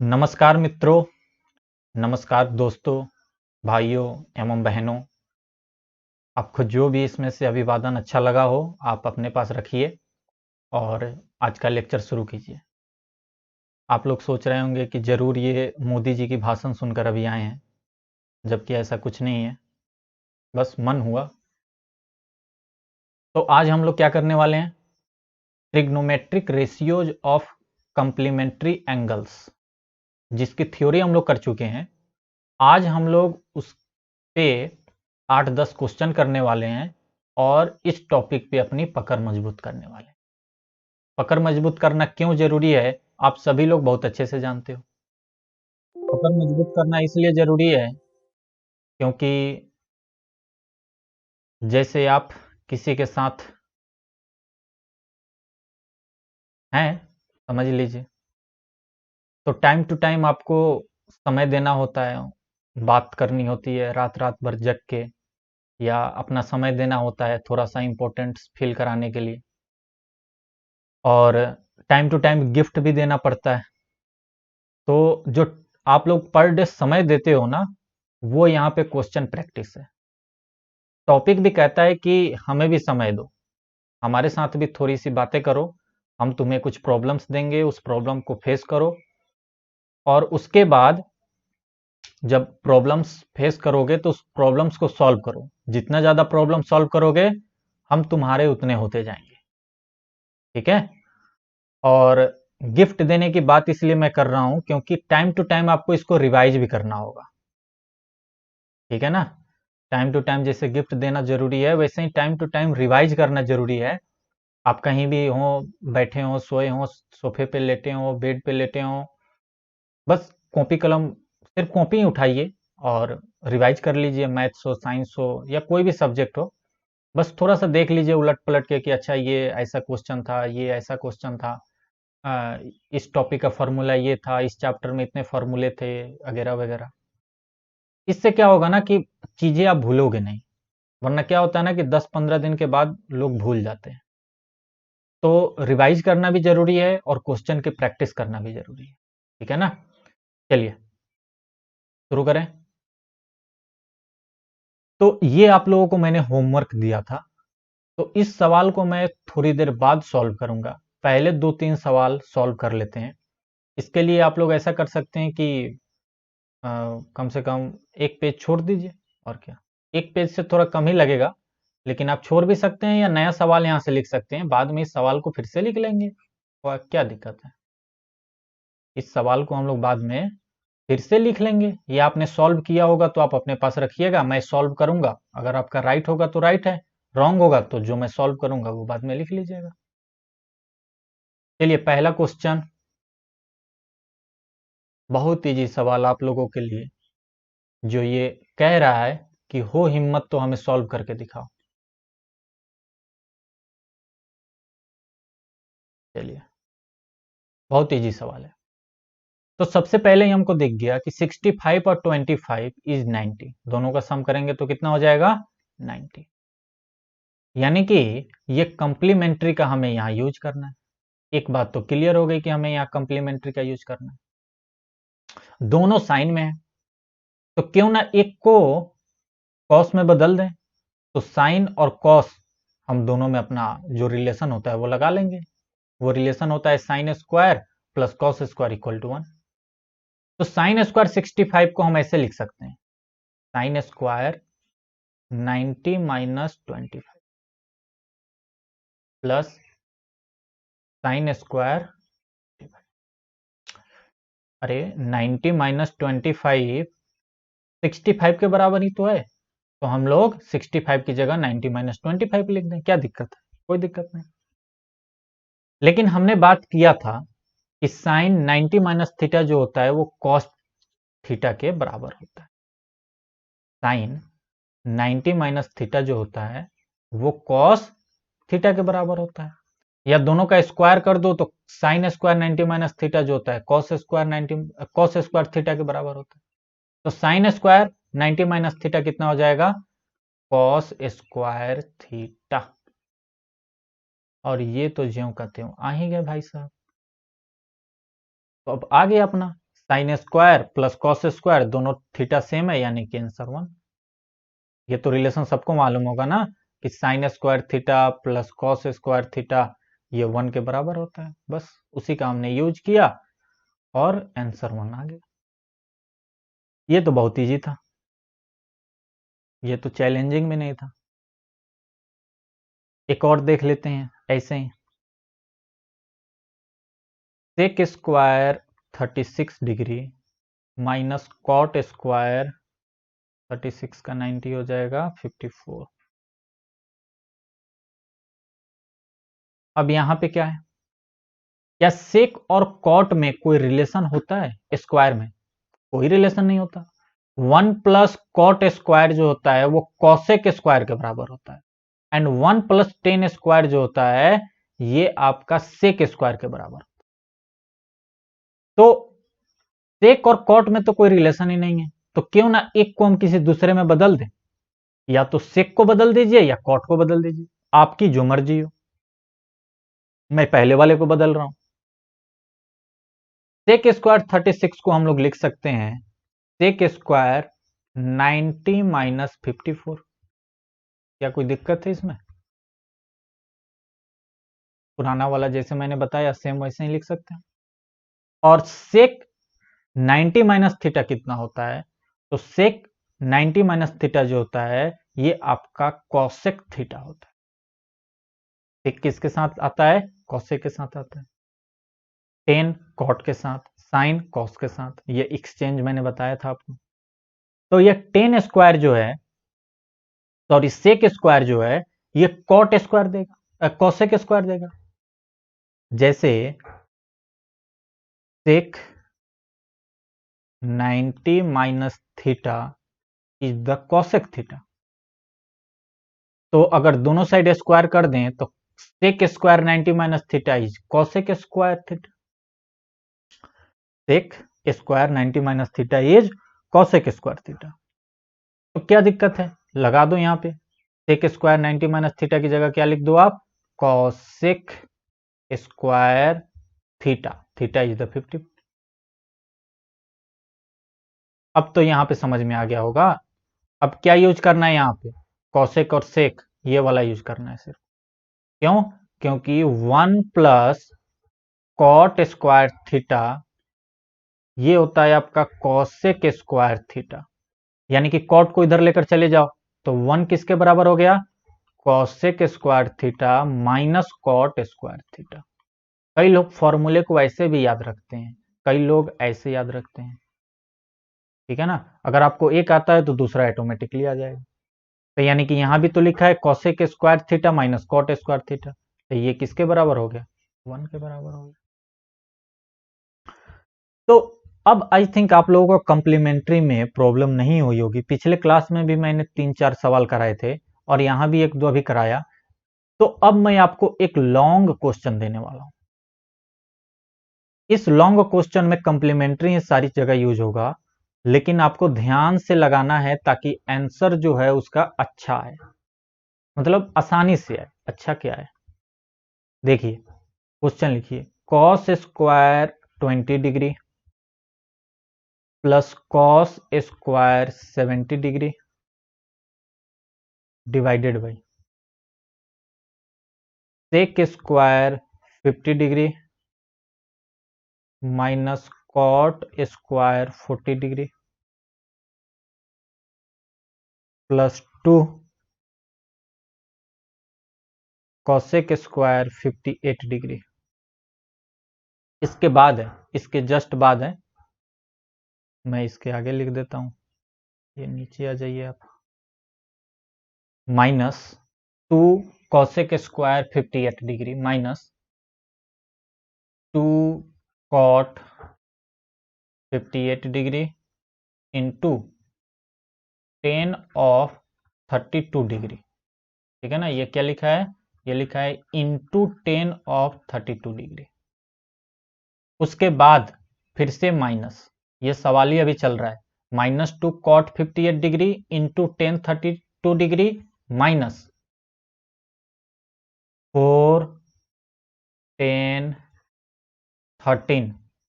नमस्कार मित्रों, नमस्कार दोस्तों, भाइयों एवं बहनों। आपको जो भी इसमें से अभिवादन अच्छा लगा हो, आप अपने पास रखिए और आज का लेक्चर शुरू कीजिए। आप लोग सोच रहे होंगे कि ज़रूर ये मोदी जी की भाषण सुनकर अभी आए हैं, जबकि ऐसा कुछ नहीं है, बस मन हुआ। तो आज हम लोग क्या करने वाले हैं? Trigonometric ratios of complementary angles, जिसकी थ्योरी हम लोग कर चुके हैं। आज हम लोग उस पे 8-10 क्वेश्चन करने वाले हैं और इस टॉपिक पे अपनी पकड़ मजबूत करने वाले हैं। पकड़ मजबूत करना क्यों जरूरी है, आप सभी लोग बहुत अच्छे से जानते हो। पकड़ मजबूत करना इसलिए जरूरी है क्योंकि जैसे आप किसी के साथ हैं, समझ लीजिए, तो टाइम टू टाइम आपको समय देना होता है, बात करनी होती है रात रात भर जग के, या अपना समय देना होता है थोड़ा सा इम्पोर्टेंट फील कराने के लिए, और टाइम टू टाइम गिफ्ट भी देना पड़ता है। तो जो आप लोग पर डे समय देते हो ना, वो यहाँ पे क्वेश्चन प्रैक्टिस है। टॉपिक भी कहता है कि हमें भी समय दो, हमारे साथ भी थोड़ी सी बातें करो, हम तुम्हें कुछ प्रॉब्लम्स देंगे, उस प्रॉब्लम को फेस करो, और उसके बाद जब प्रॉब्लम्स फेस करोगे तो उस प्रॉब्लम्स को सॉल्व करो। जितना ज़्यादा प्रॉब्लम सॉल्व करोगे, हम तुम्हारे उतने होते जाएंगे। ठीक है? और गिफ्ट देने की बात इसलिए मैं कर रहा हूं क्योंकि टाइम टू टाइम आपको इसको रिवाइज भी करना होगा। ठीक है ना? टाइम टू टाइम जैसे गिफ्ट देना जरूरी है, वैसे ही टाइम टू टाइम रिवाइज करना जरूरी है। आप कहीं भी हो, बैठे हो, सोए हो, सोफे पे लेटे हो, बेड पे लेटे हो, बस कॉपी कलम, सिर्फ कॉपी ही उठाइए और रिवाइज कर लीजिए। मैथ्स हो, साइंस हो, या कोई भी सब्जेक्ट हो, बस थोड़ा सा देख लीजिए उलट पलट के कि अच्छा ये ऐसा क्वेश्चन था, ये ऐसा क्वेश्चन था, इस टॉपिक का फॉर्मूला ये था, इस चैप्टर में इतने फॉर्मूले थे, वगैरह वगैरह। इससे क्या होगा ना कि चीजें आप भूलोगे नहीं, वरना क्या होता है ना कि 10-15 दिन के बाद लोग भूल जाते हैं। तो रिवाइज करना भी जरूरी है और क्वेश्चन की प्रैक्टिस करना भी जरूरी है। ठीक है ना? चलिए शुरू करें। तो ये आप लोगों को मैंने होमवर्क दिया था, तो इस सवाल को मैं थोड़ी देर बाद सॉल्व करूंगा। पहले 2-3 सवाल सॉल्व कर लेते हैं। इसके लिए आप लोग ऐसा कर सकते हैं कि कम से कम एक पेज छोड़ दीजिए। और क्या, एक पेज से थोड़ा कम ही लगेगा, लेकिन आप छोड़ भी सकते हैं या नया सवाल यहाँ से लिख सकते हैं, बाद में इस सवाल को फिर से लिख लेंगे। और क्या दिक्कत है, इस सवाल को हम लोग बाद में फिर से लिख लेंगे। ये आपने सॉल्व किया होगा तो आप अपने पास रखिएगा, मैं सॉल्व करूंगा, अगर आपका राइट होगा तो राइट है, रॉन्ग होगा तो जो मैं सॉल्व करूंगा वो बाद में लिख लीजिएगा। चलिए पहला क्वेश्चन, बहुत इजी सवाल आप लोगों के लिए, जो ये कह रहा है कि हो हिम्मत तो हमें सॉल्व करके दिखाओ। चलिए, बहुत इजी सवाल है। तो सबसे पहले ही हमको दिख गया कि 65 और 25 इज 90, दोनों का सम करेंगे तो कितना हो जाएगा? 90। यानी कि ये कंप्लीमेंट्री का हमें यहाँ यूज करना है। एक बात तो क्लियर हो गई कि हमें यहाँ कंप्लीमेंट्री का यूज करना है। दोनों साइन में है, तो क्यों ना एक को कॉस में बदल दें। तो साइन और कॉस, हम दोनों में अपना जो रिलेशन होता है वो लगा लेंगे। वो रिलेशन होता है sine square plus cos square equal to 1। तो साइन स्क्वायर 65 को हम ऐसे लिख सकते हैं, sine square 90 minus 25 plus sine square, अरे 90 माइनस 25 65 के बराबर ही तो है, तो हम लोग 65 की जगह 90 माइनस 25 लिख दें। क्या दिक्कत है? कोई दिक्कत नहीं। लेकिन हमने बात किया था कि साइन 90 माइनस थीटा जो होता है वो कॉस थीटा के बराबर होता है। साइन 90 माइनस थीटा जो होता है वो कॉस थीटा के बराबर होता है। या दोनों का स्क्वायर कर दो तो साइन स्क्वायर 90 माइनस थीटा जो होता है cos square 90 cos square theta के बराबर होता है। तो साइन स्क्वायर 90 माइनस थीटा कितना हो जाएगा? Cos square theta. और ये तो ज्यों का त्यों आ ही गए भाई साहब। तो अब आ गया अपना sign square plus cos square, दोनों थीटा सेम है, यानी कि आंसर 1। ये तो रिलेशन सबको मालूम होगा ना कि sine square theta plus cos square theta ये 1 के बराबर होता है। बस उसी का हमने यूज किया और आंसर 1 आ गया। ये तो बहुत इजी था, ये तो चैलेंजिंग भी नहीं था। एक और देख लेते हैं ऐसे ही। Sec square 36 degree minus cot square 36 का 90 हो जाएगा 54। अब यहां पे क्या है, क्या सेक और कॉट में कोई रिलेशन होता है? स्क्वायर में कोई रिलेशन नहीं होता। 1 प्लस कॉट स्क्वायर जो होता है वो कॉसेक स्क्वायर के बराबर होता है, एंड 1 प्लस टेन स्क्वायर जो होता है ये आपका सेक स्क्वायर के बराबर। तो सेक और कॉट में तो कोई रिलेशन ही नहीं है, तो क्यों ना एक को हम किसी दूसरे में बदल दें। या तो सेक को बदल दीजिए या कॉट को बदल दीजिए, आपकी जो मर्जी हो। मैं पहले वाले को बदल रहा हूं। सेक स्क्वायर 36 को हम लोग लिख सकते हैं सेक स्क्वायर 90 माइनस 54। क्या कोई दिक्कत है इसमें? पुराना वाला जैसे मैंने बताया सेम वैसे ही लिख सकते हैं। और सेक 90 माइनस थीटा कितना होता है? तो सेक 90 माइनस थीटा जो होता है ये आपका कॉसेक थीटा होता है। सेक किसके साथ आता है? कॉसेक के साथ आता है। टेन कॉट के साथ, साइन कॉस के साथ, ये एक्सचेंज मैंने बताया था आपको। तो ये टेन स्क्वायर जो है, सॉरी सेक स्क्वायर जो है ये कॉट स्क्वायर देगा, कॉसेक स्क्वायर देगा। जैसे sec 90 minus theta is the cosec theta. तो अगर दोनों साइड स्क्वायर कर दें तो sec square 90 minus theta is cosec square theta. Sec square 90 minus theta is cosec square theta. तो क्या दिक्कत है, लगा दो यहां पे सेक स्क्वायर 90 माइनस थीटा की जगह क्या लिख दो आप? Cosec square theta, theta is the 50। अब तो यहां पे समझ में आ गया होगा। अब क्या यूज करना है यहां पे? कॉसेक और सेक ये वाला यूज करना है सिर्फ। क्यों? क्योंकि 1 प्लस कॉट स्क्वायर थीटा ये होता है आपका कॉसेक स्क्वायर थीटा, यानी कि कॉट को इधर लेकर चले जाओ तो 1 किसके बराबर हो गया? Cosec square theta minus cot square theta. कई लोग फॉर्मूले को ऐसे भी याद रखते हैं, कई लोग ऐसे याद रखते हैं, ठीक है ना। अगर आपको एक आता है तो दूसरा ऑटोमेटिकली आ जाएगा। तो यानी कि यहां भी तो लिखा है cosec square theta minus cot square theta, तो ये किसके बराबर हो गया? 1 के बराबर हो गया। तो अब आई थिंक आप लोगों को कॉम्प्लीमेंट्री में प्रॉब्लम नहीं हुई होगी। पिछले क्लास में भी मैंने 3-4 सवाल कराए थे और यहां भी 1-2 अभी कराया। तो अब मैं आपको एक लॉन्ग क्वेश्चन देने वाला हूं। इस लॉन्ग क्वेश्चन में कॉम्प्लीमेंट्री सारी जगह यूज होगा, लेकिन आपको ध्यान से लगाना है ताकि आंसर जो है उसका अच्छा आए, मतलब आसानी से आए। अच्छा क्या है देखिए, क्वेश्चन लिखिए cos square 20 degree plus cos square 70 degree divided by sec square 50 degree minus cot square 40 degree plus 2 cosec square 58 degree. इसके बाद है, इसके जस्ट बाद है, मैं इसके आगे लिख देता हूं, ये नीचे आ जाइए आप, minus 2 cosec square 58 degree minus 2 cot 58 degree into 10 of 32 degree. ठीक है ना, ये क्या लिखा है? ये लिखा है इंटू 10 ऑफ 32 डिग्री। उसके बाद फिर से माइनस, ये सवाल ही अभी चल रहा है, minus 2 cot 58 degree into 10 32 degree minus 4 10 13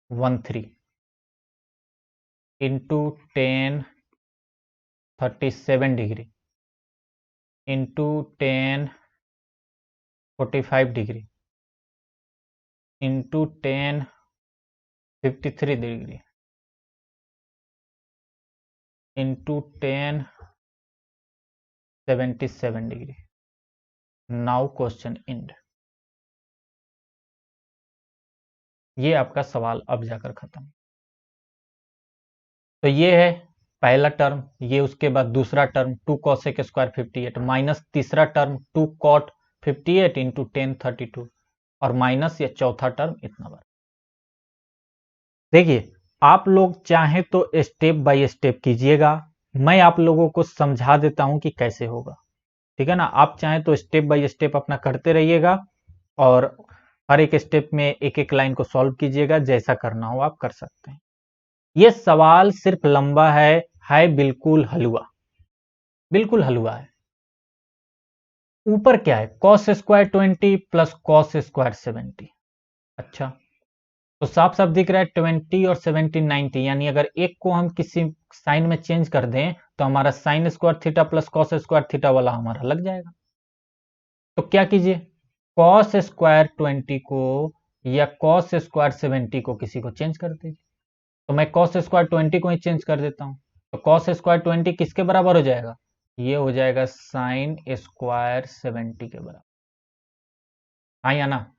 13 into 1037 degree into 1045 degree into 1053 degree into 1077 degree. Now question end. ये आपका सवाल अब जाकर खत्म। तो ये है पहला टर्म, ये उसके बाद दूसरा टर्म 2 cosec स्क्वायर 58 माइनस तीसरा टर्म 2 cot 58 इंटू 1032 और माइनस ये चौथा टर्म इतना बार। देखिए आप लोग चाहें तो स्टेप बाय स्टेप कीजिएगा, मैं आप लोगों को समझा देता हूं कि कैसे होगा, ठीक है ना। आप चाहें तो स्टेप बाय स्टेप अपना करते रहिएगा और हर एक स्टेप में एक एक लाइन को सॉल्व कीजिएगा, जैसा करना हो आप कर सकते हैं। ये सवाल सिर्फ लंबा है बिल्कुल हलवा, बिल्कुल हलवा है। ऊपर क्या है, cos square 20 plus cos square 70। अच्छा तो साफ साफ दिख रहा है 20 और 70 90, यानी अगर एक को हम किसी साइन में चेंज कर दें तो हमारा sine square theta plus cos square theta वाला हमारा लग जाएगा। तो क्या कीजिए, कॉस स्क्वायर 20 को या कॉस स्क्वायर 70 को किसी को चेंज कर दीजिए। तो मैं कॉस स्क्वायर 20 को ही चेंज कर देता हूं। तो कॉस स्क्वायर 20 किसके बराबर हो जाएगा, ये हो जाएगा साइन स्क्वायर 70 के बराबर। हाँ या ना।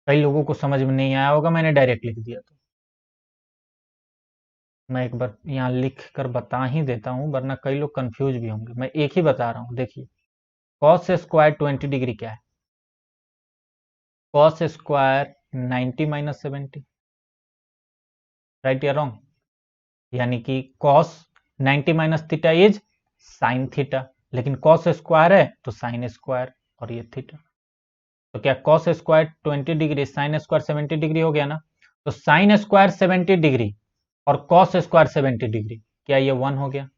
कई लोगों को समझ में नहीं आया होगा, मैंने डायरेक्ट लिख दिया। तो मैं एक बार यहाँ लिख कर बता ही देता हूँ, वरना कई लोग कंफ्यूज भी होंगे। मैं एक ही बता रहा हूँ। देखिए कॉस स्क्वायर 20 डिग्री क्या है, कॉस स्क्वायर 90 माइनस 70, राइट या रॉन्ग। यानी कि cos 90 minus theta is sine theta, लेकिन कॉस स्क्वायर है तो साइन स्क्वायर और ये थीटा। तो क्या cos square 20 degree sine square 70 degree हो गया ना। तो साइन स्क्वायर 70 डिग्री और कॉस स्क्वायर 70 डिग्री, क्या ये 1 हो गया।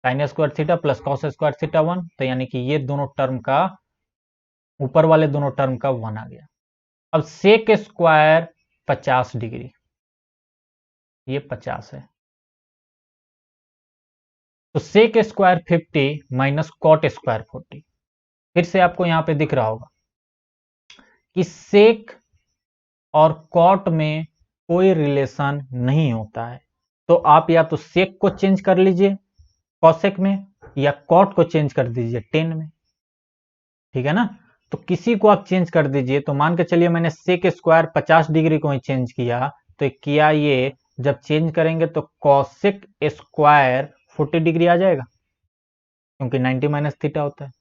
Sine square theta plus cos square theta 1, तो यानी कि ये दोनों टर्म का, ऊपर वाले दोनों टर्म का 1 आ गया। अब सेक स्क्वायर 50 डिग्री, ये 50 है। तो sec square 50 minus cot square 40। फिर से आपको यहां पे दिख रहा होगा कि सेक और कॉट में कोई रिलेशन नहीं होता है। तो आप या तो सेक को चेंज कर लीजिए कॉसेक में, या कॉट को चेंज कर दीजिए टेन में, ठीक है ना। तो किसी को आप चेंज कर दीजिए। तो मान के चलिए मैंने सेक स्क्वायर 50 डिग्री को ही चेंज किया, तो किया ये, जब चेंज करेंगे तो कॉसेक स्क्वायर 40 डिग्री आ जाएगा, क्योंकि 90 माइनस थीटा होता है।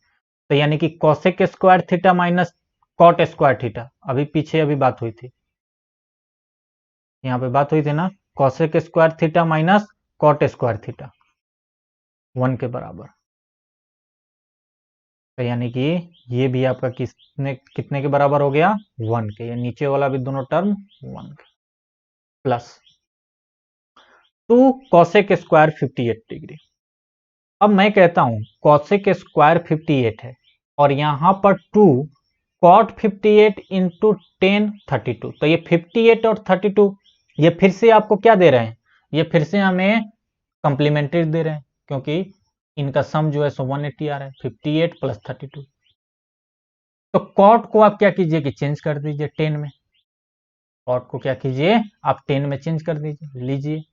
तो यानी कि cosec square theta minus cot square theta, अभी पीछे अभी बात हुई थी, यहाँ पे बात हुई थी ना, cosec square theta minus cot square theta 1 के बराबर। तो यानी कि ये भी आपका कितने के बराबर हो गया, 1 के। ये नीचे वाला भी दोनों टर्म 1 के, प्लस 2 कॉसेक स्क्वायर 58 डिग्री। अब मैं कहता हूं कॉसेक स्क्वायर 58 है और यहां पर 2 कॉट 58 इंटू 1032। तो ये 58 और 32 ये फिर से आपको क्या दे रहे हैं, ये फिर से हमें कंप्लीमेंट्री दे रहे हैं, क्योंकि इनका सम जो है सो 180 आ रहा है, 58 प्लस 32। तो कॉट को आप क्या कीजिए कि चेंज कर दीजिए 10 में। कॉट को क्या कीजिए आप 10 में चेंज कर दीजिए, लीजिए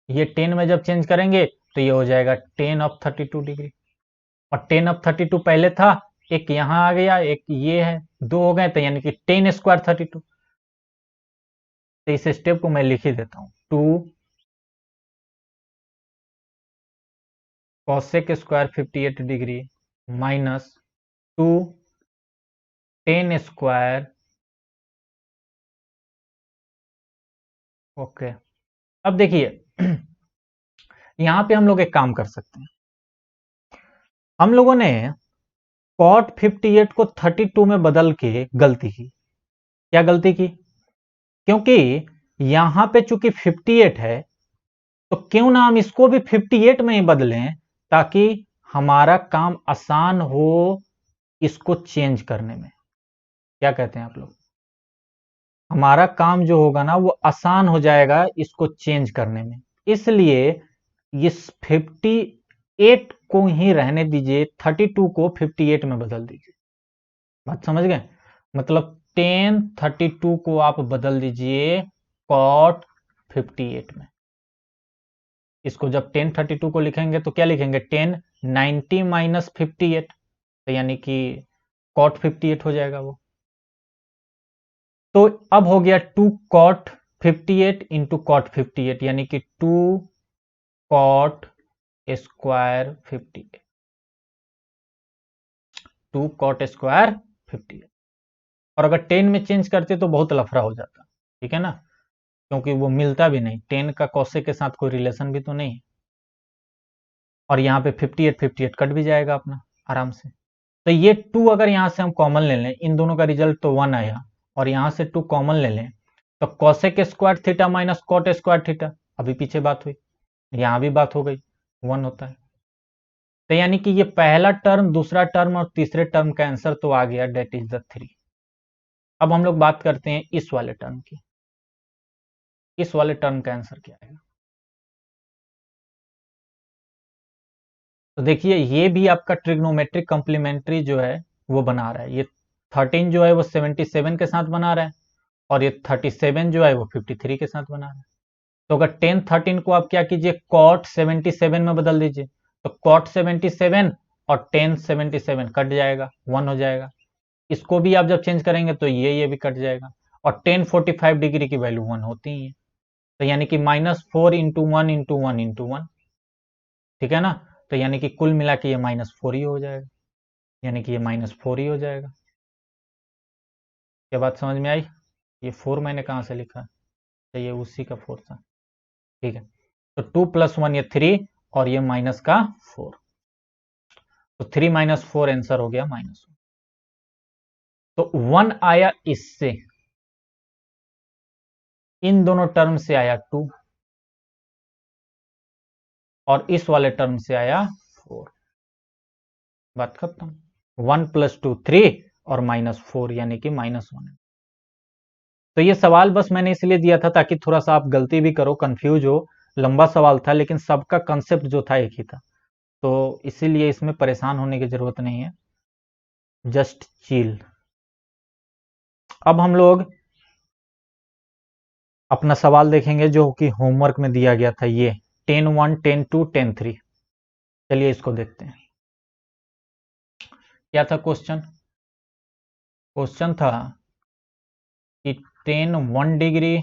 ये 10 में जब चेंज करेंगे तो ये हो जाएगा 10 ऑफ 32 डिग्री। और 10 ऑफ 32 पहले था, एक यहां आ गया, एक ये है, दो हो गए, तो यानी कि 10 स्क्वायर 32। तो इस स्टेप को मैं लिख ही देता हूं, 2 cosec square 58 degree minus 2 10 square. Okay अब देखिए यहां पे हम लोग एक काम कर सकते हैं। हम लोगों ने कॉट 58 को 32 में बदल के गलती की। क्या गलती की, क्योंकि यहां पे चूंकि 58 है तो क्यों ना हम इसको भी 58 में ही बदलें, ताकि हमारा काम आसान हो इसको चेंज करने में। क्या कहते हैं आप लोग, हमारा काम जो होगा ना वो आसान हो जाएगा इसको चेंज करने में। इसलिए इस 58 को ही रहने दीजिए, 32 को 58 में बदल दीजिए। बात समझ गए? मतलब tan 32 को आप बदल दीजिए cot 58 में। इसको जब tan 32 को लिखेंगे तो क्या लिखेंगे? tan 90 माइनस 58, तो यानी कि cot 58 हो जाएगा वो। तो अब हो गया 2 cot 58 इंटू cot 58, यानी कि 2 cot स्क्वायर 58, 2 cot स्क्वायर 58। और अगर 10 में चेंज करते तो बहुत लफड़ा हो जाता, ठीक है ना, क्योंकि वो मिलता भी नहीं, 10 का कॉसे के साथ कोई रिलेशन भी तो नहीं है। और यहाँ पे 58 कट भी जाएगा अपना आराम से। तो ये 2 अगर यहाँ से हम कॉमन ले लें, इन दोनों का रिजल्ट तो 1 आया, और यहाँ से 2 कॉमन ले लें तो cosec square theta minus cot square theta, अभी पीछे बात हुई, यहाँ भी बात हो गई, 1 होता है। तो यानी कि ये पहला टर्म, दूसरा टर्म और तीसरे टर्म का आंसर तो आ गया, डेट इज द 3। अब हम लोग बात करते हैं इस वाले टर्म की। इस वाले टर्म का आंसर क्या आएगा? तो देखिए ये भी आपका ट्रिग्नोमेट्रिक कॉम्प्लीमेंट्री जो है वो बना रहा है। ये 13 जो है वो 77 के साथ बना रहा है, और ये 37 जो है वो 53 के साथ बना रहा है। तो अगर 10 13 को आप क्या कीजिए, cot 77 में बदल दीजिए, तो cot 77 और 10 77 कट जाएगा, 1 हो जाएगा। इसको भी आप जब चेंज करेंगे तो ये भी कट जाएगा, और 10 45 डिग्री की वैल्यू 1 होती ही है, तो यानी कि -4 इंटू 1 इंटू 1 इंटू 1, ठीक है ना। तो यानी कि कुल मिला के ये -4 ही हो जाएगा, यानी कि ये -4 ही हो जाएगा। क्या बात समझ में आई? ये 4 मैंने कहाँ से लिखा? तो ये उसी का 4 था, ठीक है। तो 2 + 1 ये 3, और ये माइनस का 4, तो 3 - 4 आंसर हो गया -1। तो 1 आया इससे, इन दोनों टर्म से आया 2, और इस वाले टर्म से आया 4। बात खत्म। 1 + 2 3, और -4 यानी कि -1। तो ये सवाल बस मैंने इसलिए दिया था ताकि थोड़ा सा आप गलती भी करो, कंफ्यूज हो। लंबा सवाल था लेकिन सबका कंसेप्ट जो था एक ही था, तो इसीलिए इसमें परेशान होने की जरूरत नहीं है, जस्ट चिल। अब हम लोग अपना सवाल देखेंगे जो कि होमवर्क में दिया गया था, ये 10-1 10-2 10-3। चलिए इसको देखते हैं। क्या था क्वेश्चन? क्वेश्चन था कि 10-1 डिग्री,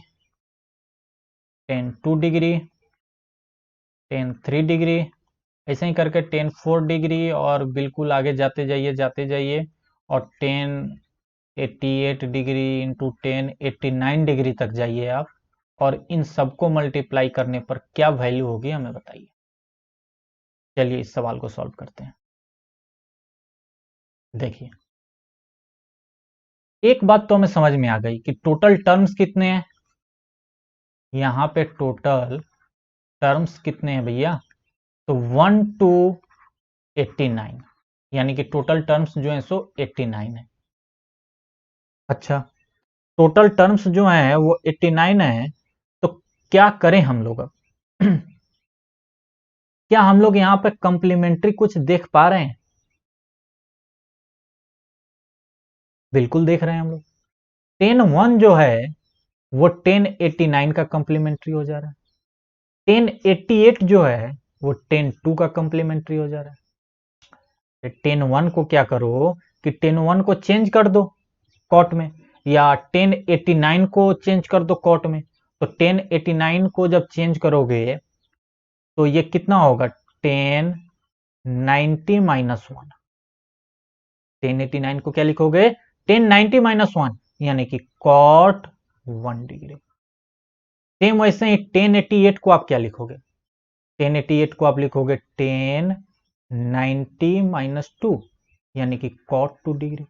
10-2 डिग्री, 10-3 डिग्री, ऐसे ही करके 10-4 डिग्री, और बिल्कुल आगे जाते जाइए, और 10-88 डिग्री इंटू 10-89 डिग्री तक जाइए आप, और इन सबको मल्टीप्लाई करने पर क्या वैल्यू होगी हमें बताइए। चलिए इस सवाल को सॉल्व करते हैं। देखिए एक बात तो हमें समझ में आ गई कि टोटल टर्म्स कितने हैं। यहां पे टोटल टर्म्स कितने हैं भैया? तो 1 to 89, यानी कि टोटल टर्म्स जो है सो 89 है। अच्छा, टोटल टर्म्स जो है वो 89 है, तो क्या करें हम लोग अब? क्या हम लोग यहां पे कंप्लीमेंट्री कुछ देख पा रहे हैं? बिल्कुल देख रहे हैं हम लोग। 10-1 जो है वो 10-89 का कंप्लीमेंट्री हो जा रहा है, 10-88 जो है वो 10-2 का कंप्लीमेंट्री हो जा रहा है। 10-1 को क्या करो कि 10-1 को चेंज कर दो कॉट में, या 10-89 को चेंज कर दो कॉट में। तो 10-89 को जब चेंज करोगे तो ये कितना होगा? 10-90 - 1। 10-89 को क्या लिखोगे? 10-90 - 1, यानी कि cot 1 डिग्री। सेम वैसे ही 10-88 को आप क्या लिखोगे? 10-88 को आप लिखोगे 10-90 - 2, यानी कि cot 2 डिग्री।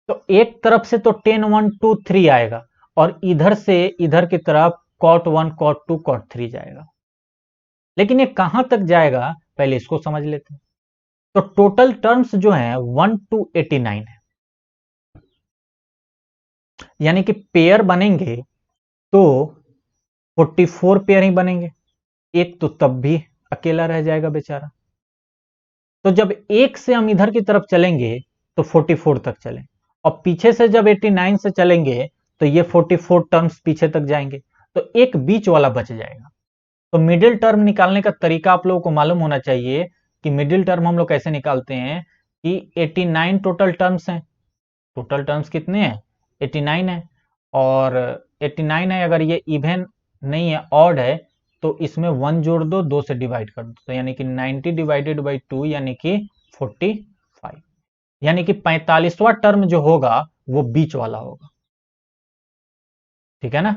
तो एक तरफ से तो 10-1 2 3 आएगा, और इधर से इधर की तरफ cot 1 cot 2 cot 3 जाएगा। लेकिन ये कहां तक जाएगा पहले इसको समझ लेते हैं। तो टोटल टर्म्स जो है 1 to 89 है, यानी कि पेयर बनेंगे तो 44 पेयर ही बनेंगे, एक तो तब भी अकेला रह जाएगा बेचारा। तो जब एक से हम इधर की तरफ चलेंगे तो 44 तक चलें, और पीछे से जब 89 से चलेंगे तो ये 44 टर्म्स पीछे तक जाएंगे, तो एक बीच वाला बच जाएगा। तो मिडिल टर्म निकालने का तरीका आप लोगों को मालूम होना चाहिए कि मिडिल टर्म हम लोग कैसे निकालते हैं कि 89 टोटल टर्म्स हैं, टोटल टर्म्स कितने हैं 89 है, और 89 है, अगर ये इवन नहीं है ऑड है तो इसमें 1 जोड़ दो, 2 से डिवाइड कर दो, तो यानी कि 90 डिवाइडेड बाई 2 यानी कि 45, यानी कि 45वां टर्म जो होगा वो बीच वाला होगा, ठीक है ना।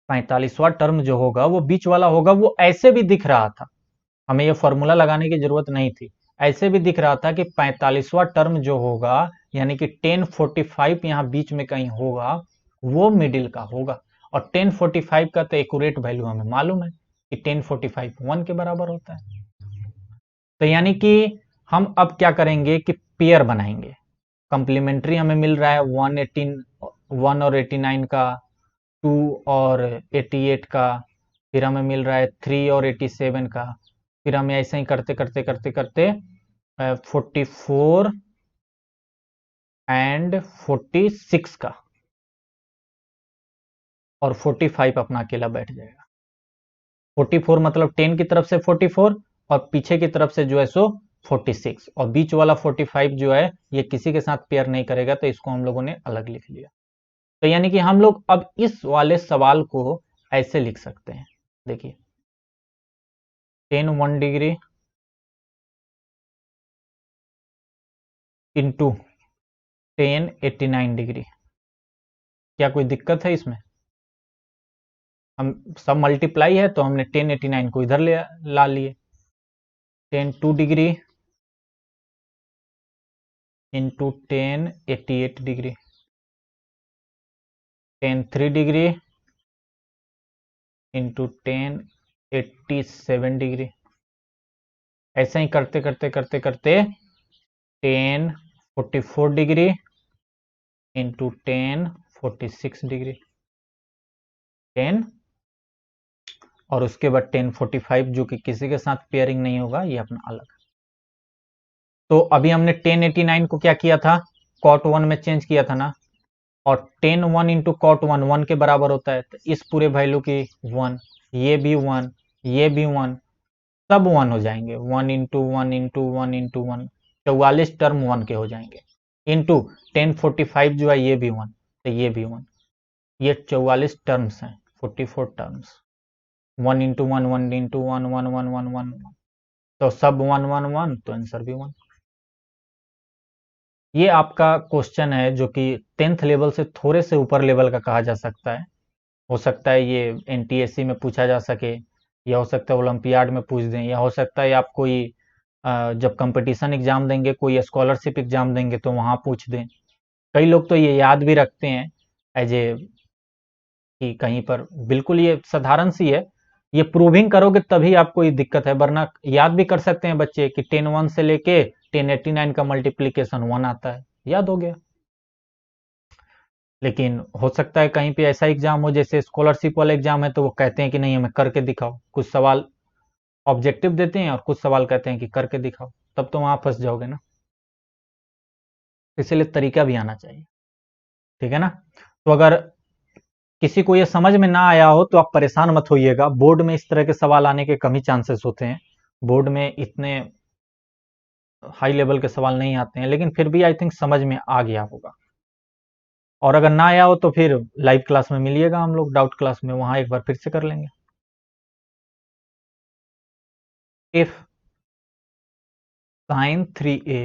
45वां टर्म जो होगा वो बीच वाला होगा, वो ऐसे भी दिख रहा था, हमें ये फॉर्मूला लगाने की जरूरत नहीं थी, ऐसे भी दिख रहा था कि 45वां टर्म जो होगा यानी कि 1045 यहाँ बीच में कहीं होगा, वो मिडिल का होगा, और 1045 का तो एक्यूरेट वैल्यू हमें मालूम है कि 1045 1 के बराबर होता है। तो यानी कि हम अब क्या करेंगे कि पेयर बनाएंगे, कंप्लीमेंट्री हमें मिल रहा है 1 और 89 का, 2 और 88 का, फिर हमें मिल रहा है 3 और 87 का, फिर हमें ऐसे ही करते करते करते करते 44 एंड 46 का, और 45 अपना अकेला बैठ जाएगा। 44 मतलब 10 की तरफ से 44, और पीछे की तरफ से जो है सो 46, और बीच वाला 45 जो है ये किसी के साथ पेयर नहीं करेगा, तो इसको हम लोगों ने अलग लिख लिया। तो यानी कि हम लोग अब इस वाले सवाल को ऐसे लिख सकते हैं, देखिए 10 1 डिग्री इंटू 10 89 डिग्री, क्या कोई दिक्कत है इसमें? हम सब मल्टीप्लाई है तो हमने 10 89 को इधर ले ला लिए, 10 2 degree into 10 88 degree, 10 3 degree into 10 87 degree, ऐसे ही करते करते करते करते 10 44 डिग्री इंटू 10 46 डिग्री, 10, और उसके बाद 10 45 जो कि किसी के साथ पेयरिंग नहीं होगा, ये अपना अलग। तो अभी हमने 10 89 को क्या किया था, कॉट 1 में चेंज किया था ना, और 10 1 इंटू कॉट 1 1 के बराबर होता है, तो इस पूरे वैल्यू की 1, ये भी 1, ये भी 1, सब 1 हो जाएंगे, 1 इंटू 1 इंटू 1 इंटू 1, 44 टर्म 1 के हो जाएंगे, इंटू 1045 जो है ये भी 1, तो ये भी 1, ये 44 टर्म्स हैं, 44 टर्म्स, 1 इंटू 1 1 इंटू 1 1 1 1 1, तो सब 1 1 1, तो आंसर भी 1। ये आपका क्वेश्चन है जो कि 10th लेवल से थोड़े से ऊपर लेवल का कहा जा सकता है, हो सकता है ये एनटीएससी में पूछा जा सके, या हो सकता है ओलंपियाड में पूछ दें, या हो सकता है आप कोई जब कंपटीशन एग्जाम देंगे, कोई स्कॉलरशिप एग्जाम देंगे तो वहां पूछ दें। कई लोग तो ये याद भी रखते हैं एज ए कि कहीं पर, बिल्कुल ये साधारण सी है, ये प्रूविंग करोगे तभी आपको ये दिक्कत है, वरना याद भी कर सकते हैं बच्चे कि 10 1 से लेके 10 89 का मल्टीप्लीकेशन 1 आता है, याद हो गया। लेकिन हो सकता है कहीं पे ऐसा एग्जाम हो जैसे स्कॉलरशिप वाला एग्जाम है, तो वो कहते हैं कि नहीं हमें करके दिखाओ, कुछ सवाल ऑब्जेक्टिव देते हैं और कुछ सवाल कहते हैं कि करके दिखाओ, तब तो वहां फंस जाओगे ना, इसीलिए तरीका भी आना चाहिए, ठीक है ना। तो अगर किसी को ये समझ में ना आया हो तो आप परेशान मत होइएगा, बोर्ड में इस तरह के सवाल आने के कम ही चांसेस होते हैं, बोर्ड में इतने हाई लेवल के सवाल नहीं आते हैं, लेकिन फिर भी आई थिंक समझ में आ गया होगा, और अगर ना आया हो तो फिर लाइव क्लास में मिलिएगा, हम लोग डाउट क्लास में वहां एक बार फिर से कर लेंगे। इफ साइन 3a,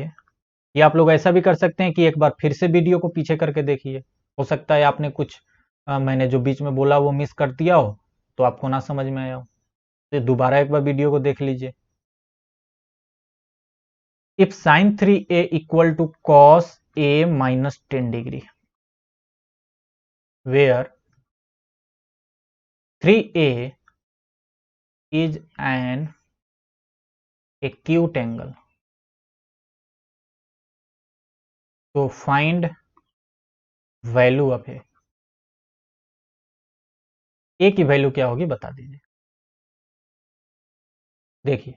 ये आप लोग ऐसा भी कर सकते हैं कि एक बार फिर से वीडियो को पीछे करके देखिए, हो सकता है आपने कुछ मैंने जो बीच में बोला वो मिस कर दिया हो, तो आपको ना समझ में आया हो, तो दोबारा एक बार वीडियो को देख लीजिए। If sine 3a equal to cos a minus 10 degree, where 3a is an acute angle, तो फाइंड वैल्यू ऑफ ए की वैल्यू क्या होगी बता दीजिए। देखिए,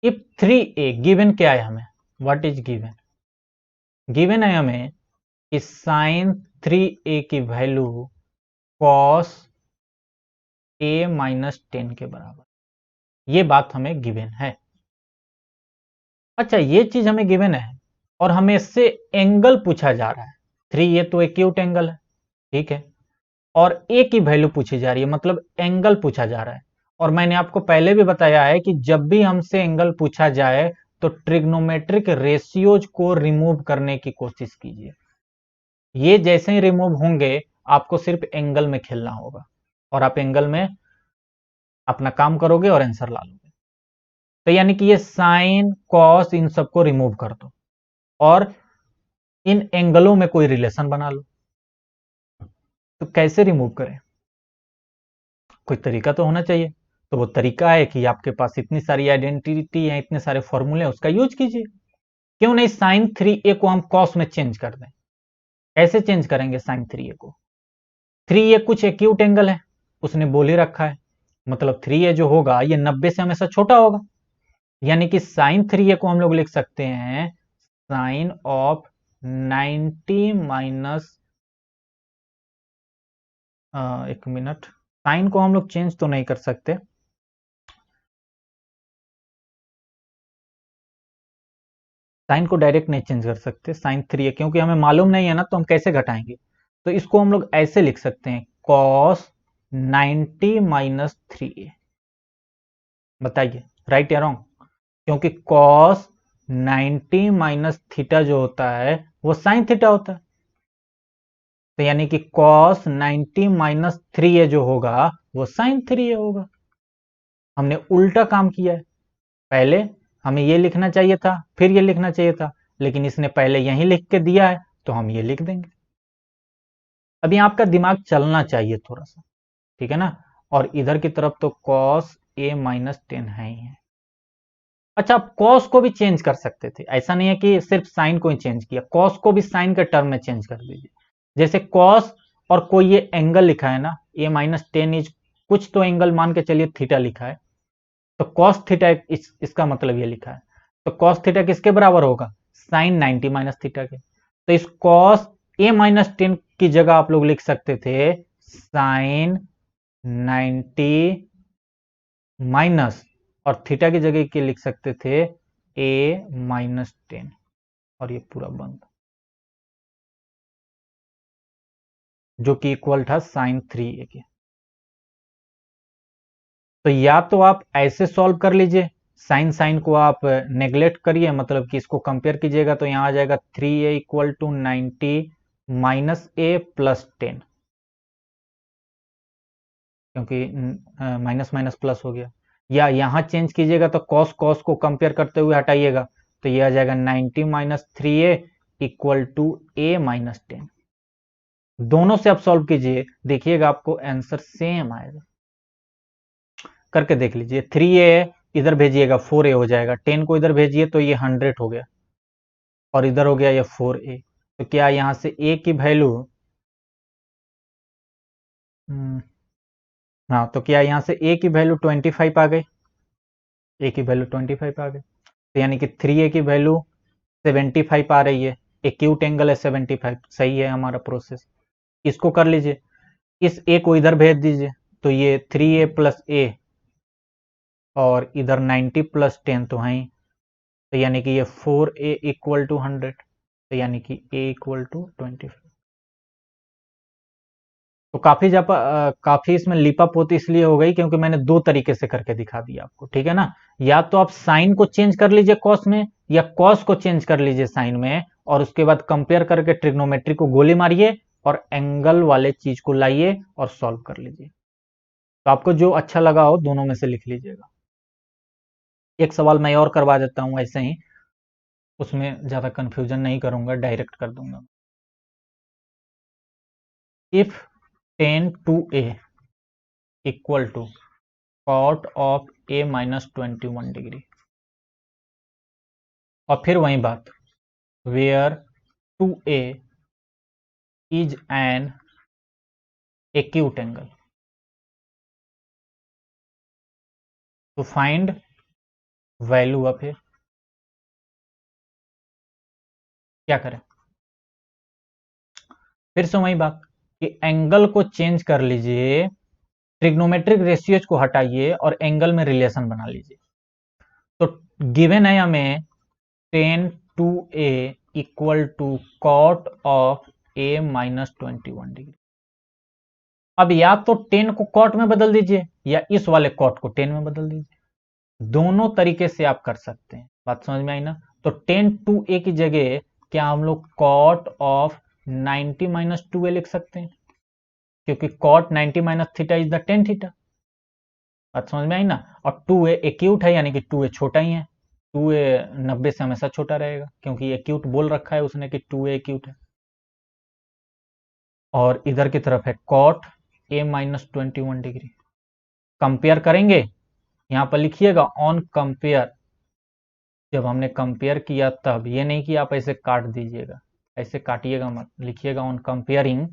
इफ 3a गिवन क्या है हमें, व्हाट इज गिवन, गिवन है हमें कि साइन 3a की वैल्यू कॉस a माइनस 10 के बराबर, ये बात हमें गिवन है। अच्छा, ये चीज हमें गिवन है और हमें इससे एंगल पूछा जा रहा है। 3a तो एक्यूट एंगल है, ठीक है, और a की वैल्यू पूछी जा रही है, मतलब एंगल पूछा जा रहा है। और मैंने आपको पहले भी बताया है कि जब भी हमसे एंगल पूछा जाए तो ट्रिग्नोमेट्रिक रेशियोज को रिमूव करने की कोशिश कीजिए। ये जैसे ही रिमूव होंगे आपको सिर्फ एंगल में खेलना होगा और आप एंगल में अपना काम करोगे और आंसर ला लोगे। तो यानी कि ये साइन कॉस इन सबको रिमूव कर दो और इन एंगलों में कोई रिलेशन बना लो। तो कैसे रिमूव करें, कोई तरीका तो होना चाहिए। तो वो तरीका है कि आपके पास इतनी सारी आइडेंटिटी है, इतने सारे फॉर्मूले, उसका यूज कीजिए। क्यों नहीं साइन 3a को हम कॉस में चेंज कर दें। कैसे चेंज करेंगे साइन 3a को, 3a कुछ एक्यूट एंगल है, उसने बोल ही रखा है, मतलब 3a जो होगा ये 90 से हमेशा छोटा होगा। यानी कि साइन 3a को हम लोग लिख सकते हैं साइन ऑफ 90 माइनस, एक मिनट, साइन को हम लोग चेंज तो नहीं कर सकते, साइन को डायरेक्ट नहीं चेंज कर सकते, साइन 3a क्योंकि हमें मालूम नहीं है ना, तो हम कैसे घटाएंगे। तो इसको हम लोग ऐसे लिख सकते हैं कॉस 90 माइनस 3a। बताइए राइट या रॉन्ग, क्योंकि कॉस 90 माइनस थीटा जो होता है वो साइन थीटा होता है। तो यानी कि कॉस 90 माइनस 3a जो होगा वो साइन 3a होगा। हमने उल्टा काम किया है, पहले हमें ये लिखना चाहिए था फिर ये लिखना चाहिए था, लेकिन इसने पहले यही लिख के दिया है तो हम ये लिख देंगे। अभी आपका दिमाग चलना चाहिए थोड़ा सा, ठीक है ना। और इधर की तरफ तो कॉस a माइनस 10 है ही है। अच्छा, आप कॉस को भी चेंज कर सकते थे, ऐसा नहीं है कि सिर्फ साइन को ही चेंज किया, कॉस को भी साइन के टर्म में चेंज कर दीजिए। जैसे कॉस और कोई ये एंगल लिखा है ना, a माइनस 10 इज कुछ तो एंगल मान के चलिए थीटा लिखा है, तो कॉस थीटा इसका मतलब ये लिखा है, तो कॉस थीटा किसके बराबर होगा, साइन 90 माइनस थीटा के। तो इस कॉस a माइनस 10 की जगह आप लोग लिख सकते थे साइन 90 माइनस, और थीटा की जगह के लिख सकते थे a माइनस 10, और ये पूरा बंद, जो कि इक्वल था साइन 3a के। तो या तो आप ऐसे सॉल्व कर लीजिए, साइन साइन को आप नेग्लेक्ट करिए, मतलब कि इसको कंपेयर कीजिएगा, तो यहां आ जाएगा 3a equal to 90 minus a plus 10, क्योंकि माइनस माइनस प्लस हो गया। या यहां चेंज कीजिएगा तो कॉस कॉस को कंपेयर करते हुए हटाइएगा, तो ये आ जाएगा 90 minus 3a equal to a minus 10। दोनों से आप सॉल्व कीजिए, देखिएगा आपको आंसर सेम आएगा। करके देख लीजिए, 3a इधर भेजिएगा 4a हो जाएगा, 10 को इधर भेजिए तो ये 100 हो गया, और इधर हो गया ये 4a। तो क्या यहां से a की वैल्यू, हाँ, तो क्या यहां से a की वैल्यू 25 आ गई, a की वैल्यू 25 आ गई, तो यानी कि 3a की वैल्यू 75 आ रही है, एक्यूट एंगल है 75, सही है हमारा प्रोसेस। इसको कर लीजिए, इस a को इधर भेज दीजिए, तो ये 3a प्लस a, और इधर 90 प्लस 10 तो है ही, तो यानी कि ये 4a इक्वल टू 100, तो यानी कि a इक्वल टू 25। तो काफी इसमें लिपा पोती इसलिए हो गई क्योंकि मैंने दो तरीके से करके दिखा दिया आपको, ठीक है ना। या तो आप साइन को चेंज कर लीजिए कॉस में, या कॉस को चेंज कर लीजिए साइन में, और उसके बाद कंपेयर करके ट्रिग्नोमेट्री को गोली मारिए और एंगल वाले चीज को लाइए और सॉल्व कर लीजिए। तो आपको जो अच्छा लगा हो दोनों में से लिख लीजिएगा। एक सवाल मैं और करवा देता हूं ऐसे ही, उसमें ज्यादा कंफ्यूजन नहीं करूंगा, डायरेक्ट कर दूंगा। If tan two a equal to cot of a minus 21 degree, और फिर वही बात, where 2a is an acute angle. तो फाइंड वैल्यू ऑफ ए, क्या करें? फिर से वही बात कि एंगल को चेंज कर लीजिए, ट्रिग्नोमेट्रिक रेशियोज को हटाइए और एंगल में रिलेशन बना लीजिए। तो गिवन है हमें tan two a equal to cot of a minus 21 degree. अब या तो टेन को कॉट में बदल दीजिए या इस वाले कॉट को टेन में बदल दीजिए, दोनों तरीके से आप कर सकते हैं। बात समझ में आई ना? तो टेन टू ए की जगह क्या हम लोग cot of 90 minus two a लिख सकते हैं, क्योंकि cot 90 minus theta is the tan theta. बात समझ में आई ना? और टू ए एक्यूट है, यानी कि टू ए छोटा ही है, टू ए 90 से हमेशा छोटा रहेगा, क्योंकि एक्यूट बोल रखा है उसने कि टू ए एक्यूट है। और इधर की तरफ है cot a minus 21 degree. Compare करेंगे, यहां पर लिखिएगा ऑन कंपेयर। जब हमने कंपेयर किया तब, ये नहीं कि आप ऐसे काट दीजिएगा, ऐसे काटिएगा मत, लिखिएगा on comparing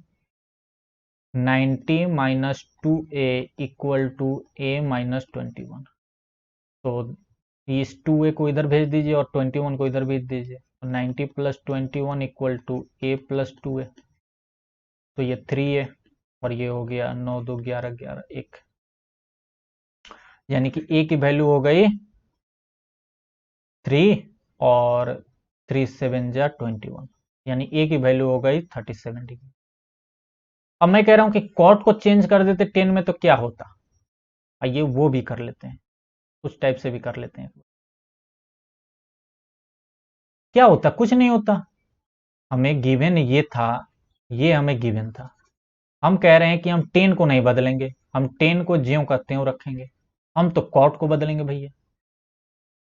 90 minus two a equal to a minus 21। तो इस 2a को इधर भेज दीजिए और 21 को इधर भेज दीजिए, तो 90 plus 21 equal to a plus 2a। तो ये 3a और ये हो गया 9 2 11 11 1, यानी कि a की वैल्यू हो गई 3 और 3 7 जा 21, यानी a की वैल्यू हो गई 37 डिग्री। अब मैं कह रहा हूं कि कॉट को चेंज कर देते 10 में तो क्या होता, आइए वो भी कर लेते हैं, उस टाइप से भी कर लेते हैं। क्या होता? कुछ नहीं होता। हमें गिवन ये था, ये हमें गिवन था, हम कह रहे हैं कि हम 10 को नहीं बदलेंगे, हम 10 को ज्यों का त्यों रखेंगे, हम तो कॉट को बदलेंगे भैया।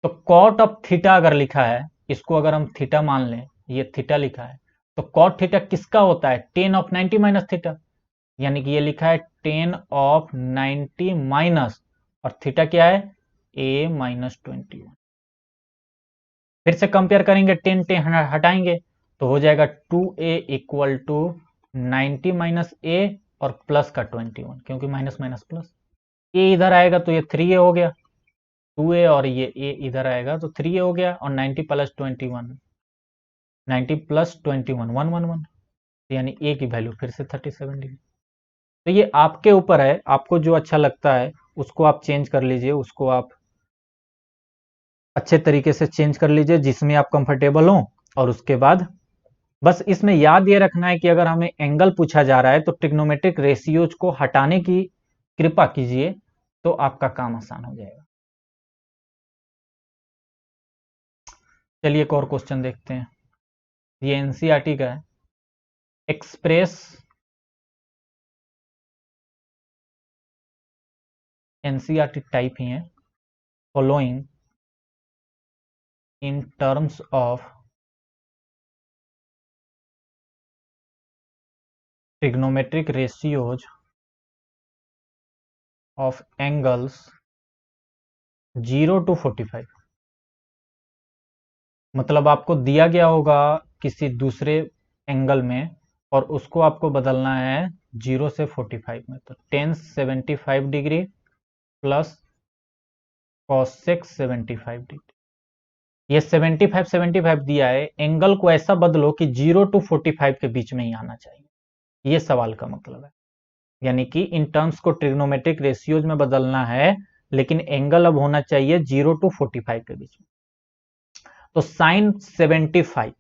तो कॉट ऑफ थीटा अगर लिखा है, इसको अगर हम थीटा मान लें, ये थीटा लिखा है, तो कॉट थीटा किसका होता है? 10 ऑफ 90 माइनस थीटा, यानी कि ये लिखा है 10 ऑफ 90 माइनस, और थीटा क्या है? ए माइनस 21। फिर से कंपेयर करेंगे, 10 10 हटाएंगे तो हो जाएगा 2a इक्वल टू 90 माइनस ए और प्लस का 21, क्योंकि माइनस माइनस प्लस। ए इधर आएगा तो ये 3a हो गया, 2a और ये a इधर आएगा तो 3a हो गया, और 90 प्लस 21, 90 प्लस 21 111, यानी a की वैल्यू फिर से 37 डिग्री। तो ये आपके ऊपर है, आपको जो अच्छा लगता है उसको आप चेंज कर लीजिए, उसको आप अच्छे तरीके से चेंज कर लीजिए जिसमें आप कंफर्टेबल हो। और उसके बाद बस इसमें याद ये रखना है कि अगर हमें एंगल पूछा जा रहा है तो ट्रिग्नोमेट्रिक रेशियोज को हटाने की कृपा कीजिए, तो आपका काम आसान हो जाएगा। चलिए एक और क्वेश्चन देखते हैं, ये एनसीईआरटी का है। एक्सप्रेस एनसीईआरटी टाइप ही है, following in terms of trigonometric ratios of angles 0 to 45। मतलब आपको दिया गया होगा किसी दूसरे एंगल में और उसको आपको बदलना है 0 से 45 में, तो ten 75 degree plus cosec 75 degree. ये 75 75 दिया है, एंगल को ऐसा बदलो कि 0 to 45 के बीच में ही आना चाहिए, ये सवाल का मतलब है। यानी कि इन टर्म्स को ट्रिग्नोमेट्रिक रेशियोज में बदलना है, लेकिन एंगल अब होना चाहिए 0 to 45 के बीच में। तो साइन 75,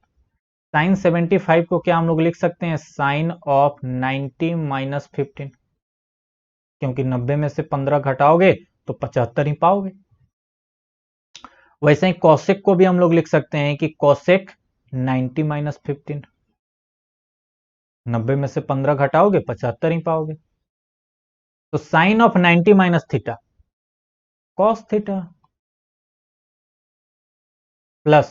साइन 75 को क्या हम लोग लिख सकते हैं? साइन ऑफ 90 माइनस 15, क्योंकि 90 में से 15 घटाओगे तो 75 ही पाओगे। वैसे ही कॉसेक को भी हम लोग लिख सकते हैं कि कॉसेक 90 माइनस 15, 90 में से 15 घटाओगे 75 ही पाओगे। तो sine of 90 minus theta cos theta plus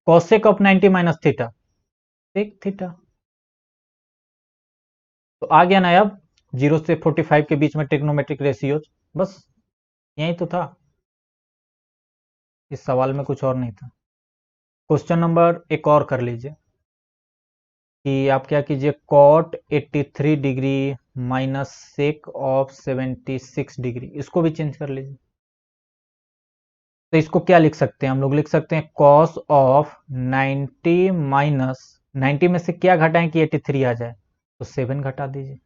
cosec of 90 minus theta sec theta. तो आ गया ना अब 0 से 45 के बीच में ट्रिग्नोमेट्रिक रेशियोज, बस यही तो था, इस सवाल में कुछ और नहीं था। क्वेश्चन नंबर एक और कर लीजिए। कि आप क्या कीजिए, cot 83 degree minus sec of 76 degree, इसको भी चेंज कर लीजिए। तो इसको क्या लिख सकते हैं हम लोग, लिख सकते हैं कॉस ऑफ 90 माइनस 90 में से क्या घटाएं कि 83 आ जाए, तो 7 घटा दीजिए,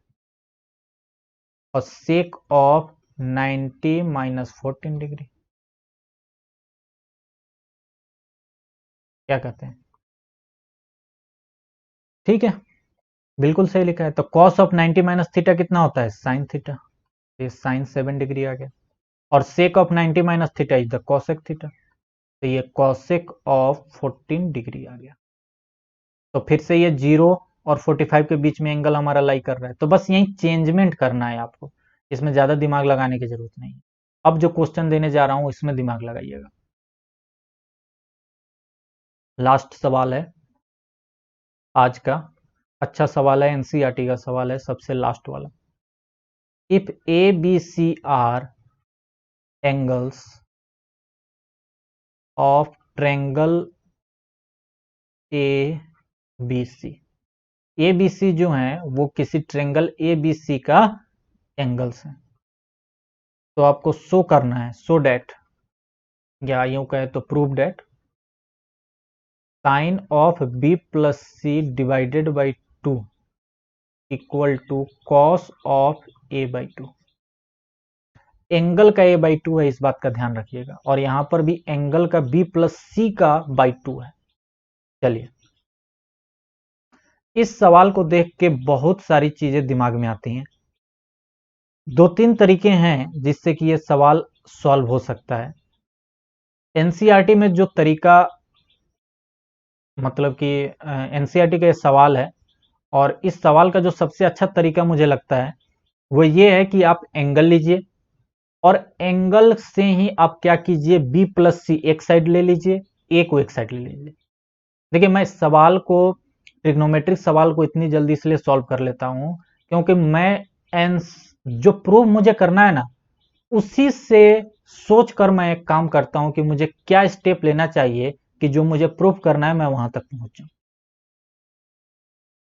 और सेक ऑफ 90 माइनस 14 डिग्री, क्या कहते हैं? ठीक है, बिल्कुल सही लिखा है। तो कॉस ऑफ 90 माइनस थीटा कितना होता है, साइन थीटा, ये साइन 7 डिग्री आ गया। और sake of 90 minus theta is the cosec theta, तो ये कॉसेक ऑफ 14 डिग्री आ गया। तो फिर से ये 0 और 45 के बीच में एंगल हमारा लाई कर रहा है, तो बस यही चेंजमेंट करना है आपको, इसमें ज्यादा दिमाग लगाने की जरूरत नहीं है। अब जो क्वेश्चन देने जा रहा हूं इसमें दिमाग लगाइएगा। लास्ट सवाल है आज का, अच्छा सवाल है, एनसीईआरटी का सवाल है, सबसे लास्ट वाला। If A B C are angles of triangle A B C, A B C जो है वो किसी ट्रायंगल ए बी सी का एंगल्स है, तो आपको शो करना है, सो डेट, या यूं कहे तो prove that sine of b plus c divided by 2 equal to cos of a by 2। Angle का ए बाई 2 है, इस बात का ध्यान रखिएगा, और यहां पर भी एंगल का बी प्लस सी का बाई 2 है। चलिए, इस सवाल को देख के बहुत सारी चीजें दिमाग में आती हैं। 2-3 तरीके हैं जिससे कि यह सवाल सॉल्व हो सकता है। एनसीईआरटी में जो तरीका, मतलब कि एनसीईआरटी का सवाल है, और इस सवाल का जो सबसे अच्छा तरीका मुझे लगता है वो ये है कि आप एंगल लीजिए, और एंगल से ही आप क्या कीजिए, बी प्लस सी एक साइड ले लीजिए, ए को एक साइड ले लीजिए। देखिए, मैं इस सवाल को, ट्रिग्नोमेट्रिक सवाल को इतनी जल्दी इसलिए सॉल्व कर लेता हूं क्योंकि मैं जो प्रूव मुझे करना है ना, उसी से सोच कर मैं एक काम करता हूं कि मुझे क्या स्टेप लेना चाहिए कि जो मुझे प्रूफ करना है मैं वहां तक पहुंचूं।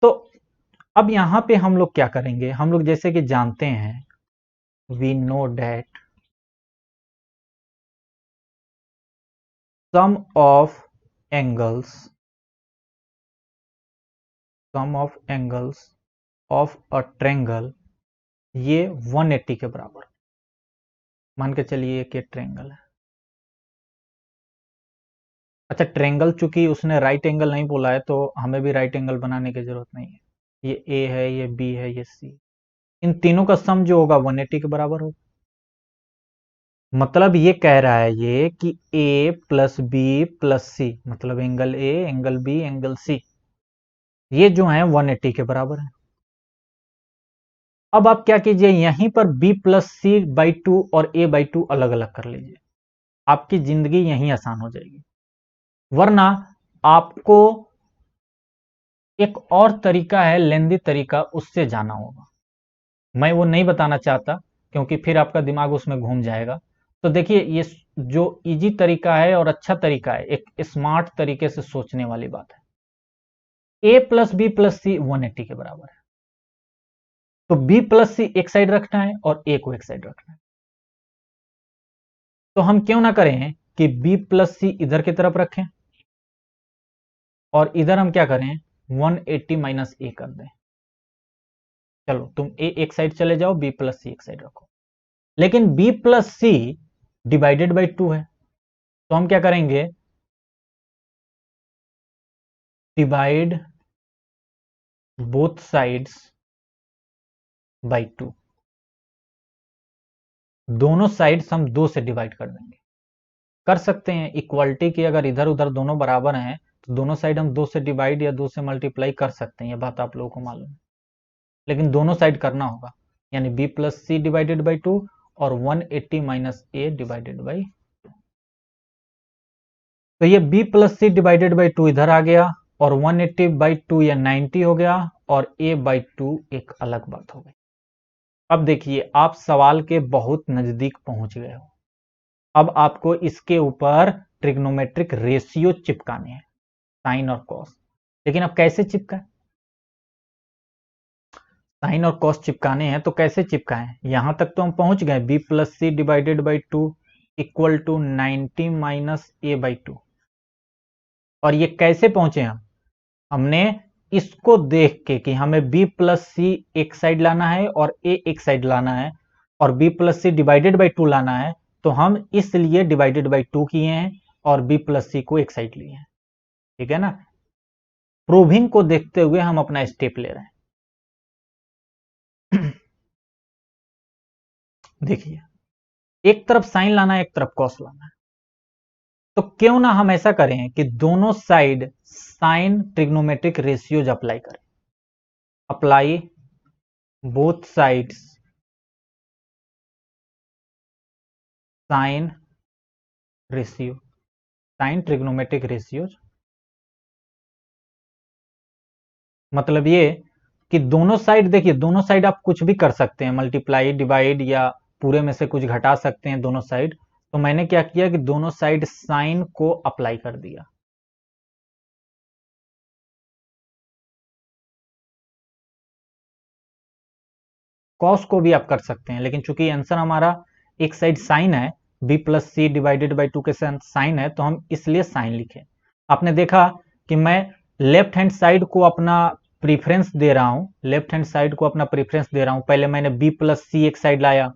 तो अब यहां पे हम लोग क्या करेंगे, हम लोग जैसे कि जानते हैं, we know that sum of angles, sum of angles of a triangle, ये 180 के बराबर, मान के चलिए कि ट्रायंगल है। अच्छा, ट्रायंगल चूंकि उसने राइट एंगल नहीं बोला है तो हमें भी राइट एंगल बनाने की जरूरत नहीं है। ये ए है, ये बी है, ये सी, इन तीनों का सम जो होगा 180 के बराबर होगा। मतलब ये कह रहा है ये कि a plus b plus c, मतलब angle a, angle b, angle c, ये जो है 180 के बराबर है। अब आप क्या कीजिए, यहीं पर b प्लस सी बाई 2 और a बाई 2 अलग अलग कर लीजिए, आपकी जिंदगी यहीं आसान हो जाएगी। वरना आपको एक और तरीका है, लेंदी तरीका, उससे जाना होगा। मैं वो नहीं बताना चाहता क्योंकि फिर आपका दिमाग उसमें घूम जाएगा। तो देखिए, ये जो इजी तरीका है और अच्छा तरीका है, एक स्मार्ट तरीके से सोचने वाली बात है। a प्लस बी प्लस सी 180 के बराबर है, तो b प्लस सी एक साइड रखना है और a को एक साइड रखना है। तो हम क्यों ना करें कि b प्लस सी इधर की तरफ रखें, और इधर हम क्या करें, 180 माइनस ए कर दें। चलो, तुम a एक साइड चले जाओ, b प्लस सी एक साइड रखो। लेकिन b plus c divided by 2 है, तो हम क्या करेंगे, डिवाइड बोथ साइड्स बाई 2। दोनों साइड्स हम 2 से डिवाइड कर देंगे। कर सकते हैं इक्वालिटी की, अगर इधर उधर दोनों बराबर हैं तो दोनों साइड हम 2 से डिवाइड या 2 से मल्टीप्लाई कर सकते हैं, ये बात आप लोगों को मालूम है। लेकिन दोनों साइड करना होगा, यानी b plus c divided by 2 और 180 माइनस ए डिवाइडेड बाई 2। तो ये b plus c divided by 2 इधर आ गया, और 180 बाई 2 या 90 हो गया, और a बाई 2 एक अलग बात हो गई। अब देखिए, आप सवाल के बहुत नजदीक पहुंच गए हो। अब आपको इसके ऊपर ट्रिग्नोमेट्रिक रेशियो चिपकाने हैं, साइन और कॉस। लेकिन अब कैसे चिपका, साइन और कॉस चिपकाने हैं तो कैसे चिपकाएं? यहां तक तो हम पहुंच गए, b plus c divided by 2 equal to 90 minus a by 2। और ये कैसे पहुंचे हम? हमने इसको देख के कि हमें b प्लस सी एक साइड लाना है और a एक साइड लाना है और b plus c divided by 2 लाना है, तो हम इसलिए डिवाइडेड बाई 2 किए हैं और b प्लस सी को एक साइड लिए हैं। ठीक है ना? प्रूविंग को देखते हुए हम अपना स्टेप ले रहे हैं। देखिए, एक तरफ साइन लाना है, एक तरफ कॉस लाना है, तो क्यों ना हम ऐसा करें कि दोनों side sine trigonometric ratios apply करें। Apply both sides sine ratio, sine trigonometric ratios. मतलब ये कि दोनों साइड, देखिए दोनों साइड आप कुछ भी कर सकते हैं, मल्टीप्लाई, डिवाइड या पूरे में से कुछ घटा सकते हैं दोनों साइड। तो मैंने क्या किया कि दोनों साइड साइन को अप्लाई कर दिया। कॉस को भी आप कर सकते हैं, लेकिन चूंकि आंसर हमारा एक साइड साइन है, b plus c divided by 2 के साइन है, तो हम इसलिए साइन लिखे। आपने देखा कि मैं लेफ्ट हैंड साइड को अपना प्रीफरेंस दे रहा हूं, लेफ्ट हैंड साइड को अपना प्रीफरेंस दे रहा हूं। पहले मैंने b प्लस सी एक साइड लाया,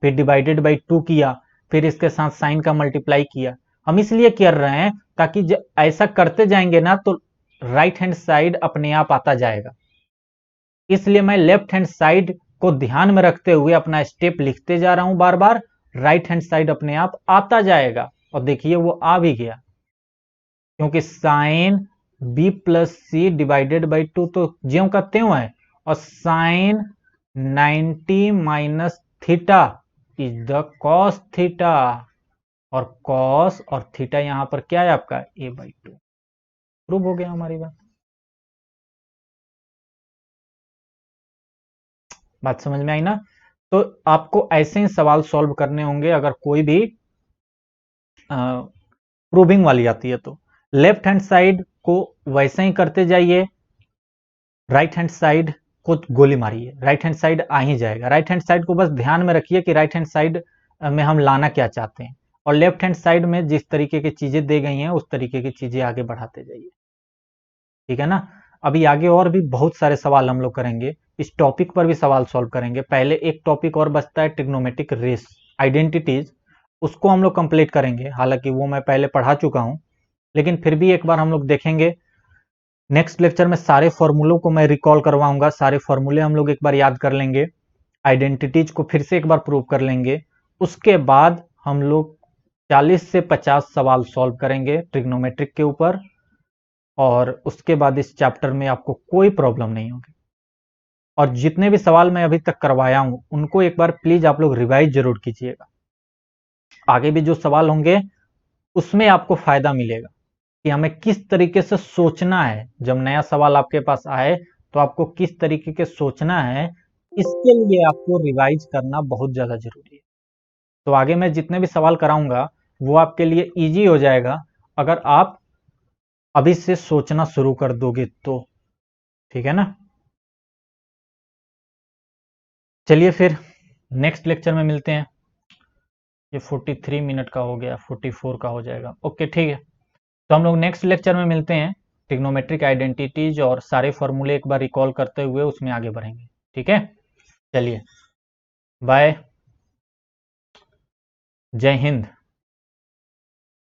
फिर डिवाइडेड बाई 2 किया, फिर इसके साथ साइन का मल्टीप्लाई किया। हम इसलिए कर रहे हैं ताकि ऐसा करते जाएंगे ना तो राइट हैंड साइड अपने आप आता जाएगा। इसलिए मैं लेफ्ट हैंड साइड को ध्यान में रखते हुए अपना स्टेप लिखते जा रहा हूं बार बार, राइट हैंड साइड अपने आप आता जाएगा। और देखिए वो आ भी गया, क्योंकि sine b plus c divided by 2 तो ज्यों का त्यों है, और sine 90 minus theta is the cos theta, और कॉस और थीटा यहां पर क्या है आपका a बाई 2। प्रूव हो गया हमारी बात समझ में आई ना? तो आपको ऐसे ही सवाल सॉल्व करने होंगे अगर कोई भी प्रूविंग वाली आती है तो। लेफ्ट हैंड साइड को वैसे ही करते जाइए, राइट हैंड साइड को गोली मारिए, राइट हैंड साइड आ ही जाएगा। राइट हैंड साइड को बस ध्यान में रखिए कि राइट हैंड साइड में हम लाना क्या चाहते हैं, और लेफ्ट हैंड साइड में जिस तरीके की चीजें दी गई हैं उस तरीके की चीजें आगे बढ़ाते जाइए। ठीक है ना? अभी आगे और भी बहुत सारे सवाल हम लोग करेंगे, इस टॉपिक पर भी सवाल सॉल्व करेंगे। पहले एक टॉपिक और बचता है, ट्रिग्नोमेट्रिक रेस आइडेंटिटीज, उसको हम लोग कंप्लीट करेंगे। हालांकि वो मैं पहले पढ़ा चुका हूं, लेकिन फिर भी एक बार हम लोग देखेंगे। नेक्स्ट लेक्चर में सारे फॉर्मूलों को मैं रिकॉल करवाऊंगा, सारे फॉर्मूले हम लोग एक बार याद कर लेंगे, आइडेंटिटीज को फिर से एक बार प्रूव कर लेंगे। उसके बाद हम लोग 40 से 50 सवाल सॉल्व करेंगे ट्रिग्नोमेट्रिक के ऊपर, और उसके बाद इस चैप्टर में आपको कोई प्रॉब्लम नहीं होगी। और जितने भी सवाल मैं अभी तक करवाया हूं उनको एक बार प्लीज आप लोग रिवाइज जरूर कीजिएगा। आगे भी जो सवाल होंगे उसमें आपको फायदा मिलेगा कि हमें किस तरीके से सोचना है। जब नया सवाल आपके पास आए तो आपको किस तरीके के सोचना है, इसके लिए आपको रिवाइज करना बहुत ज्यादा जरूरी है। तो आगे मैं जितने भी सवाल कराऊंगा वो आपके लिए इजी हो जाएगा अगर आप अभी से सोचना शुरू कर दोगे तो। ठीक है ना? चलिए फिर नेक्स्ट लेक्चर में मिलते हैं। ये 43 मिनट का हो गया, 44 का हो जाएगा। ओके ठीक है, तो हम लोग नेक्स्ट लेक्चर में मिलते हैं। ट्रिग्नोमेट्रिक आइडेंटिटीज और सारे फॉर्मूले एक बार रिकॉल करते हुए उसमें आगे बढ़ेंगे। ठीक है, चलिए बाय, जय हिंद।